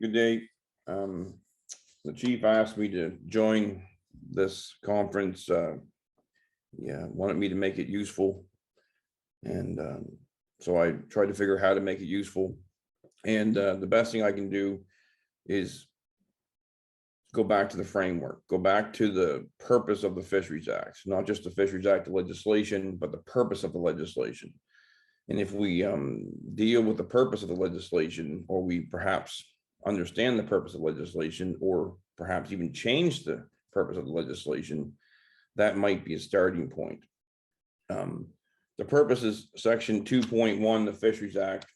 Good day. The chief asked me to join this conference. Wanted me to make it useful. And so I tried to figure out how to make it useful. And the best thing I can do is go back to the framework, go back to the purpose of the Fisheries Act, not just the Fisheries Act legislation, but the purpose of the legislation. And if we deal with the purpose of the legislation, or we perhaps understand the purpose of legislation, or perhaps even change the purpose of the legislation, that might be a starting point. The purpose is section 2.1, the Fisheries Act.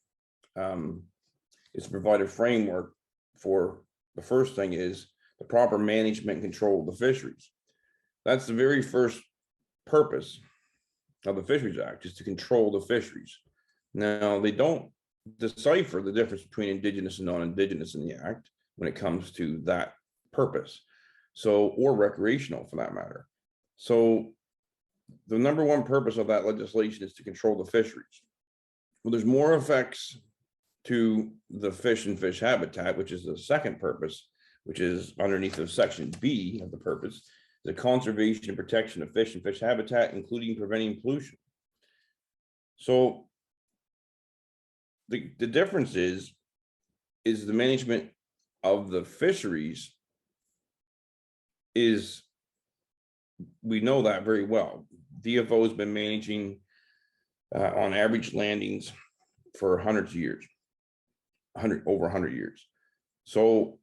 Is to provide a framework for, the first thing is the proper management and control of the fisheries. That's the very first purpose of the Fisheries Act, is to control the fisheries. Now, they don't decipher the difference between indigenous and non-indigenous in the act when it comes to that purpose, so, or recreational for that matter. So the number one purpose of that legislation is to control the fisheries. Well, there's more effects to the fish and fish habitat, which is the second purpose, which is underneath of section B of the purpose, the conservation and protection of fish and fish habitat, including preventing pollution. So the difference is the management of the fisheries is, we know that very well. DFO has been managing on average landings for hundreds of years, over 100 years. So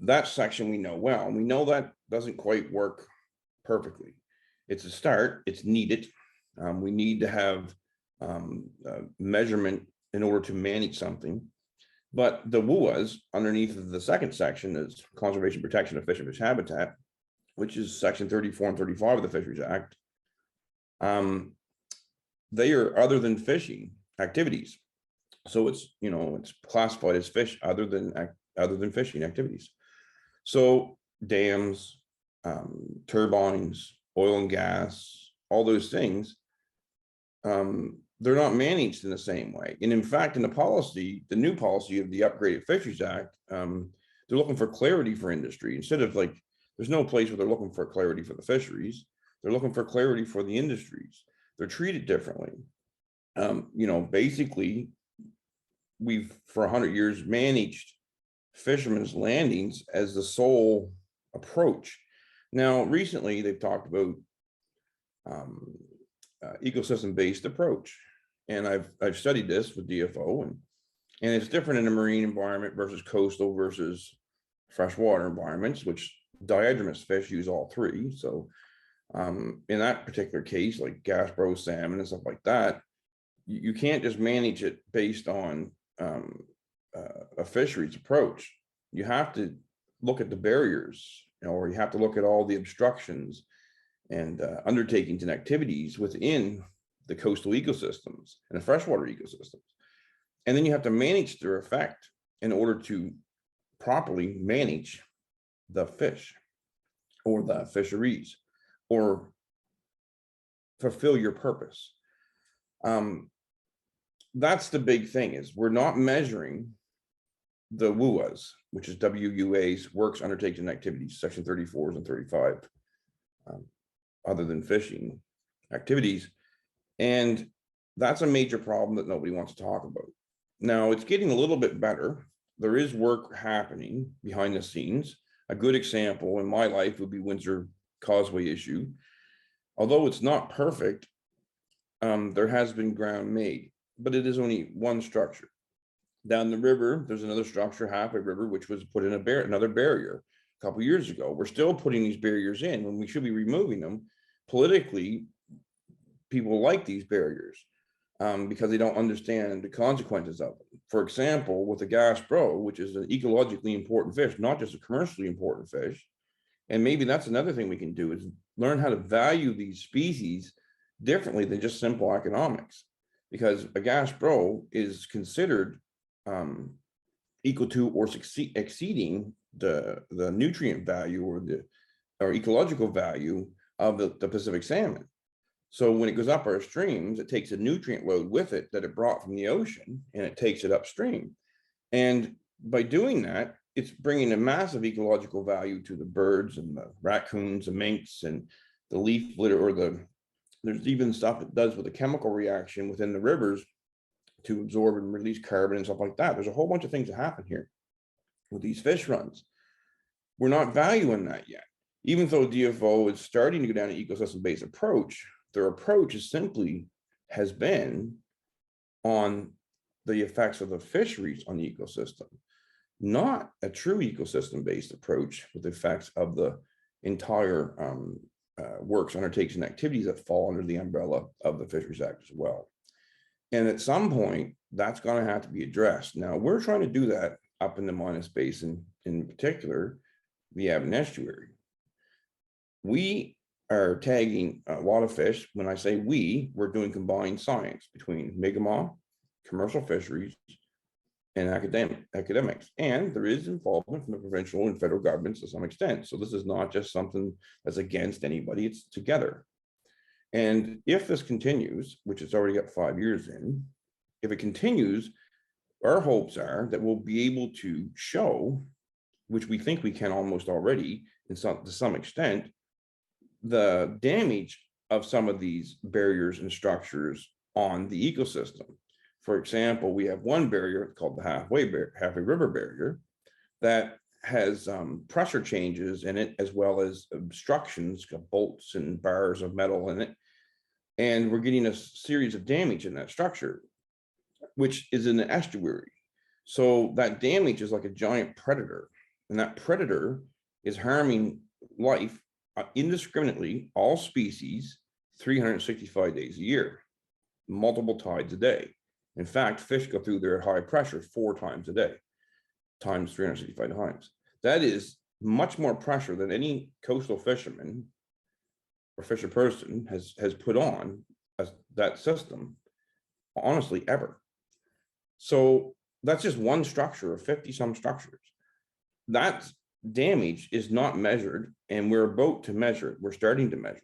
that section we know well, and we know that doesn't quite work perfectly. It's a start, it's needed. We need to have measurement in order to manage something. But the WUAs underneath of the second section is conservation protection of fish and fish habitat, which is section 34 and 35 of the Fisheries Act. They are other than fishing activities. So it's, it's classified as fish other than fishing activities. So dams, turbines, oil and gas, all those things, they're not managed in the same way. And in fact, in the policy, the new policy of the upgraded Fisheries Act, they're looking for clarity for industry. Instead of like, there's no place where they're looking for clarity for the fisheries. They're looking for clarity for the industries. They're treated differently. Basically, we've for 100 years managed fishermen's landings as the sole approach. Now, recently they've talked about ecosystem-based approach, and I've studied this with DFO, and it's different in a marine environment versus coastal versus freshwater environments, which diadromous fish use all three. So in that particular case, like gas bro salmon and stuff like that, you can't just manage it based on a fisheries approach. You have to look at the barriers, or you have to look at all the obstructions and undertakings and activities within the coastal ecosystems and the freshwater ecosystems. And then you have to manage their effect in order to properly manage the fish or the fisheries or fulfill your purpose. That's the big thing, is we're not measuring the WUAs, which is WUAs, works, undertakings, and activities, section 34 and 35, other than fishing activities. And that's a major problem that nobody wants to talk about. Now, it's getting a little bit better. There is work happening behind the scenes. A good example in my life would be Windsor Causeway issue. Although it's not perfect, there has been ground made, but it is only one structure. Down the river, there's another structure, Halfway River, which was put in another barrier a couple of years ago. We're still putting these barriers in when we should be removing them. Politically, people like these barriers because they don't understand the consequences of them. For example, with the gas bro, which is an ecologically important fish, not just a commercially important fish. And maybe that's another thing we can do, is learn how to value these species differently than just simple economics, because a gas bro is considered equal to or exceeding the nutrient value or ecological value of the Pacific salmon. So when it goes up our streams, it takes a nutrient load with it that it brought from the ocean, and it takes it upstream. And by doing that, it's bringing a massive ecological value to the birds and the raccoons and minks and the leaf litter, or there's even stuff it does with a chemical reaction within the rivers to absorb and release carbon and stuff like that. There's a whole bunch of things that happen here with these fish runs. We're not valuing that yet. Even though DFO is starting to go down an ecosystem-based approach, their approach is simply has been on the effects of the fisheries on the ecosystem, not a true ecosystem-based approach with the effects of the entire works, undertakings, and activities that fall under the umbrella of the Fisheries Act as well. And at some point, that's going to have to be addressed. Now, we're trying to do that up in the Minas Basin, in particular, the Avon Estuary. We are tagging a lot of fish. When I say we, we're doing combined science between Mi'kmaq, commercial fisheries, and academics. And there is involvement from the provincial and federal governments to some extent. So this is not just something that's against anybody, it's together. And if this continues, which it's already got 5 years in, if it continues, our hopes are that we'll be able to show, which we think we can almost already to some extent, the damage of some of these barriers and structures on the ecosystem. For example, we have one barrier called the halfway river barrier that has pressure changes in it, as well as obstructions, bolts and bars of metal in it. And we're getting a series of damage in that structure, which is in the estuary. So that damage is like a giant predator, and that predator is harming life indiscriminately, all species, 365 days a year, multiple tides a day. In fact, fish go through there at high pressure 4 times a day, times 365 times. That is much more pressure than any coastal fisherman or fisher person has put on that system, honestly, ever. So that's just one structure of 50 some structures. That damage is not measured, and we're about to measure it. We're starting to measure it.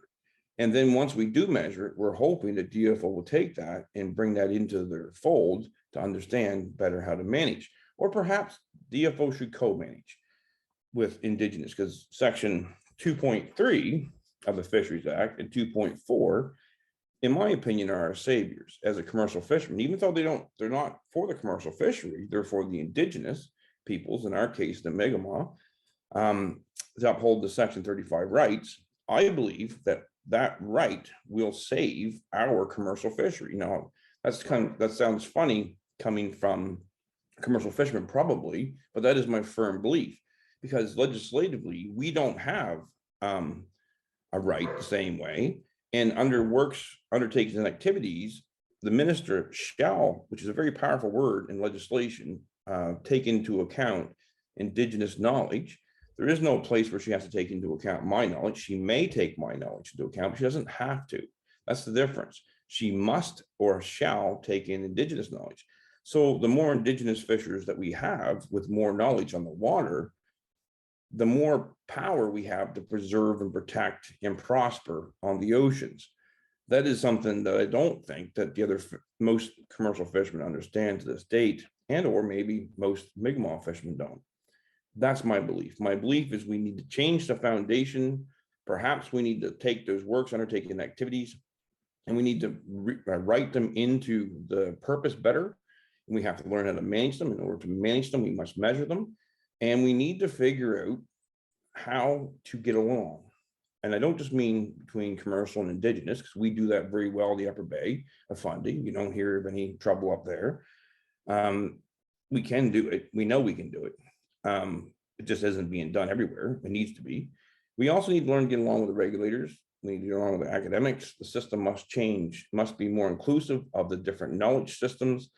And then once we do measure it, we're hoping that DFO will take that and bring that into their fold to understand better how to manage. Or perhaps DFO should co-manage with Indigenous, because section 2.3 of the Fisheries Act and 2.4, in my opinion, are our saviors as a commercial fisherman. Even though they're not for the commercial fishery, they're for the Indigenous peoples, in our case, the Mi'kmaq, to uphold the section 35 rights. I believe that right will save our commercial fishery. Now, that sounds funny coming from commercial fishermen, probably, but that is my firm belief, because legislatively we don't have a right the same way. And under works, undertakings, and activities, the minister shall, which is a very powerful word in legislation, take into account Indigenous knowledge. There is no place where she has to take into account my knowledge. She may take my knowledge into account, but she doesn't have to. That's the difference. She must or shall take in Indigenous knowledge. So the more Indigenous fishers that we have with more knowledge on the water, the more power we have to preserve and protect and prosper on the oceans. That is something that I don't think that most commercial fishermen understand to this date, and or maybe most Mi'kmaq fishermen don't. That's my belief. My belief is we need to change the foundation. Perhaps we need to take those works, undertaking activities, and we need to write them into the purpose better. And we have to learn how to manage them. In order to manage them, we must measure them. And we need to figure out how to get along. And I don't just mean between commercial and Indigenous, because we do that very well in the Upper Bay of funding. You don't hear of any trouble up there. We can do it. We know we can do it. It just isn't being done everywhere. It needs to be. We also need to learn to get along with the regulators. We need to get along with the academics. The system must change, must be more inclusive of the different knowledge systems,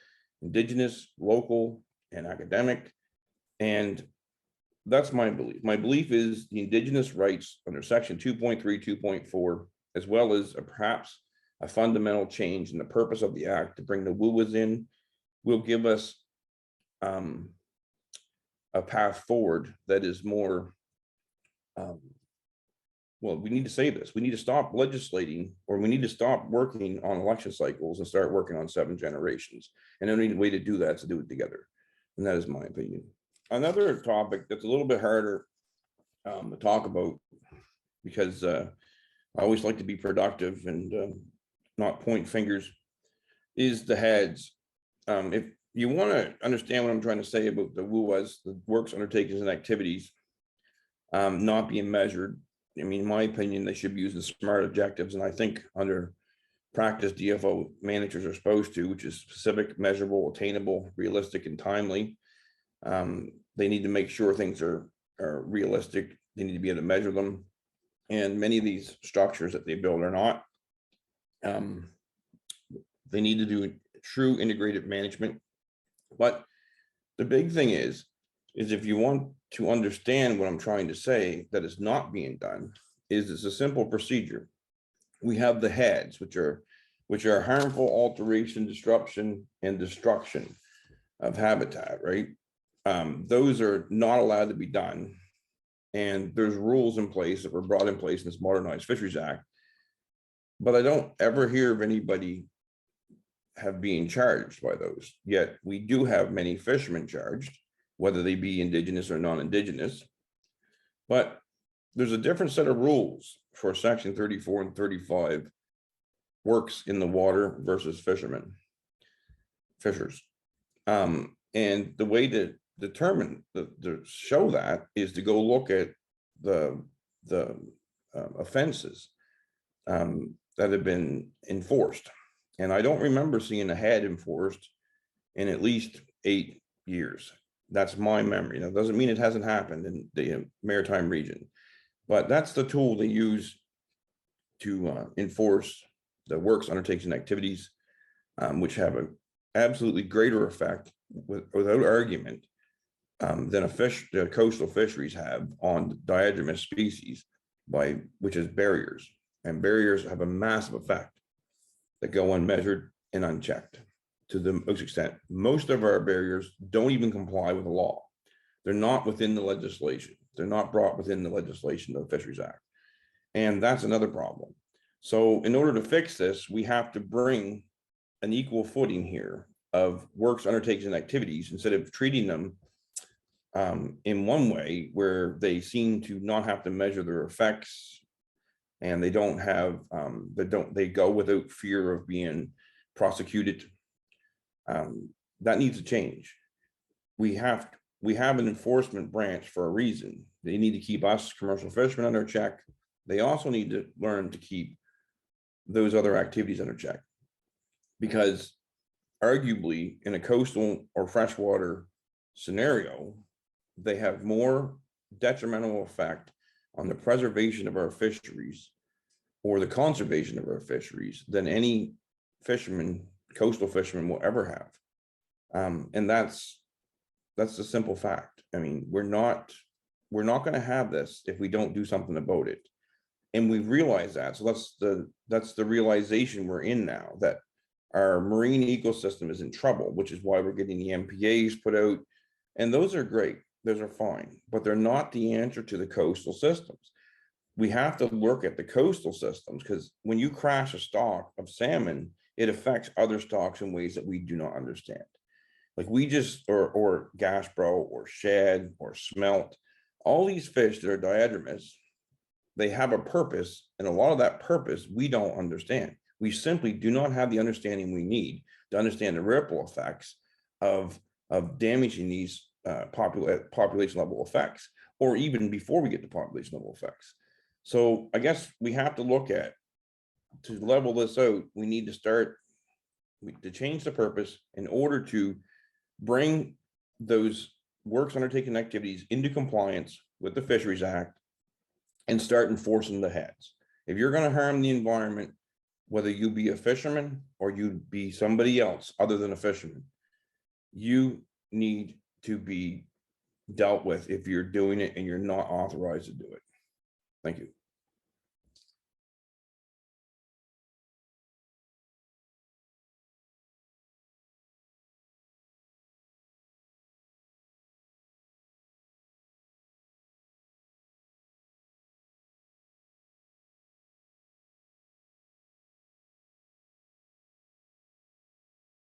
Indigenous, local, and academic. And that's my belief. My belief is the Indigenous rights under section 2.3, 2.4, as well as perhaps a fundamental change in the purpose of the act to bring the WUAs in, will give us a path forward that is more, well, we need to say this. We need to stop legislating, or we need to stop working on election cycles and start working on 7 generations. And the only way to do that is to do it together. And that is my opinion. another topic that's a little bit harder to talk about, because I always like to be productive and not point fingers, is the heads. If you want to understand what I'm trying to say about the WUAs, the works, undertakings, and activities, not being measured, I mean, in my opinion, they should be using SMART objectives, and I think under practice DFO managers are supposed to, which is specific, measurable, attainable, realistic, and timely. They need to make sure things are realistic. They need to be able to measure them. And many of these structures that they build are not. They need to do true integrated management. But the big thing is if you want to understand what I'm trying to say that is not being done, is it's a simple procedure. We have the heads, which are harmful alteration, disruption, and destruction of habitat, right? Those are not allowed to be done. And there's rules in place that were brought in place in this modernized Fisheries Act. But I don't ever hear of anybody have being charged by those. Yet we do have many fishermen charged, whether they be indigenous or non-indigenous. But there's a different set of rules for Section 34 and 35 works in the water versus fishers. And the way to determine, to show that, is to go look at the offenses that have been enforced. And I don't remember seeing a head enforced in at least 8 years. That's my memory. That doesn't mean it hasn't happened in the maritime region, but that's the tool they use to enforce the works, undertakings, and activities, which have an absolutely greater effect, without argument, than the coastal fisheries have on diadromous species, which is barriers. And barriers have a massive effect that go unmeasured and unchecked to the most extent. Most of our barriers don't even comply with the law. They're not within the legislation. They're not brought within the legislation of the Fisheries Act. And that's another problem. So in order to fix this, we have to bring an equal footing here of works, undertakings, and activities, instead of treating them in one way where they seem to not have to measure their effects, and they don't have, they go without fear of being prosecuted. That needs to change. We have an enforcement branch for a reason. They need to keep us commercial fishermen under check. They also need to learn to keep those other activities under check, because arguably in a coastal or freshwater scenario, they have more detrimental effect on the preservation of our fisheries or the conservation of our fisheries than any fisherman, coastal fisherman, will ever have. And that's the simple fact. I mean, we're not going to have this if we don't do something about it. And we realize that. So that's the realization we're in now, that our marine ecosystem is in trouble, which is why we're getting the MPAs put out. And those are great. Those are fine, but they're not the answer to the coastal systems. We have to look at the coastal systems, because when you crash a stock of salmon, it affects other stocks in ways that we do not understand. Like or Gasbro or shad or smelt, all these fish that are diadromous, they have a purpose, and a lot of that purpose we don't understand. We simply do not have the understanding we need to understand the ripple effects of damaging these population level effects, or even before we get to population level effects. So I guess we have to look at, to level this out, we need to start to change the purpose in order to bring those works, undertaking, activities into compliance with the Fisheries Act and start enforcing the heads. If you're going to harm the environment, whether you be a fisherman or you be somebody else other than a fisherman, you need to be dealt with if you're doing it and you're not authorized to do it. Thank you.